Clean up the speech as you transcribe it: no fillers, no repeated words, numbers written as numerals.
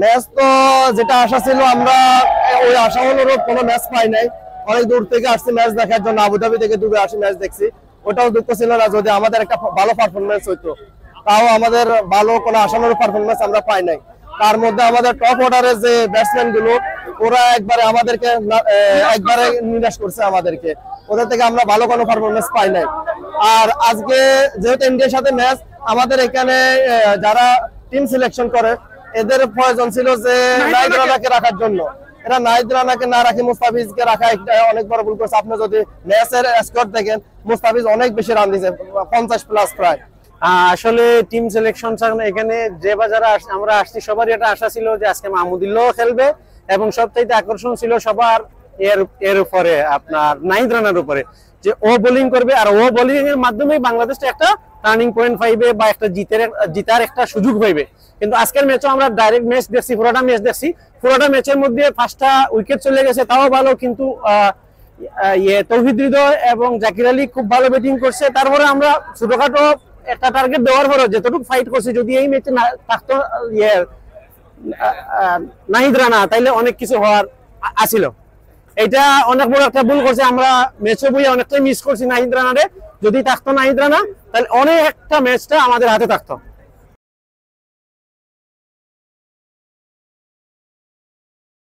Match তো যেটা আশা ছিল আমরা ওই আশা অনুরূপ কোনো ম্যাচ পাই নাই। অনেক দূর থেকে আসছি ম্যাচ দেখার জন্য, আবুধাবি থেকে দুবে আসি ম্যাচ দেখছি। ওটাও দুঃখ ছিল না যদি আমাদের একটা ভালো পারফরমেন্স হইতো, তাও আমাদের ভালো কোনো আশানুরূপ পারফরমেন্স আমরা পাই নাই। তার মধ্যে আমাদের টপ অর্ডারের যে ব্যাটসম্যান গুলো ওরা একবারে আমাদেরকে একবারে নিরাশ করছে আমাদেরকে, ওদের থেকে আমরা ভালো কোনো পারফরমেন্স পাই নাই। আর আজকে যেহেতু ইন্ডিয়ার সাথে ম্যাচ, আমাদের এখানে যারা টিম সিলেকশন করে এদের প্রয়োজন ছিল যে নাহিদ রানাকে রাখার জন্য। এরা নাহিদ রানাকে না রাখি মুস্তাফিজকে রাখা একটা অনেক বড় ভুল করছে। আপনি যদি ম্যাচের স্কোর দেখেন মুস্তাফিজ অনেক বেশি রান দিয়েছে, 50+ প্রায়। আসলে টিম সিলেকশন এখানে যে বাজারে আমরা আসছি সবারই এটা আশা ছিল যে আজকে মাহমুদুল্লাহ খেলবে, এবং সবচাইতে আকর্ষণ ছিল সবার এর উপরে আপনার নাহিদ রানার উপরে, যে ও বোলিং করবে আর ও বোলিং এর মাধ্যমে বাংলাদেশটা একটা টার্নিং পয়েন্ট পাইবে বা একটা জিতার একটা সুযোগ পাইবে। কিন্তু আজকের ম্যাচও আমরা ডাইরেক্ট ম্যাচ দেখছি, পুরোটা ম্যাচের মধ্যে 5টা উইকেট চলে গেছে, তাও ভালো। কিন্তু তৌহিদ হৃদয় এবং জাকির আলী খুব ভালো ব্যাটিং করছে। তারপরে আমরা ছোটখাটো একটা টার্গেট দেওয়ার পরে যতটুকু ফাইট করছে, যদি এই ম্যাচে থাকতো নাহিদ রানা তাইলে অনেক কিছু হওয়ার আছিল। এটা অনেক বড় একটা ভুল করছে আমরা, ম্যাচে বই অনেকটাই মিস করছি নাহিদ রানারে। যদি থাকতো নাহিদ রানা তাহলে অনেক একটা ম্যাচটা আমাদের হাতে থাকতো।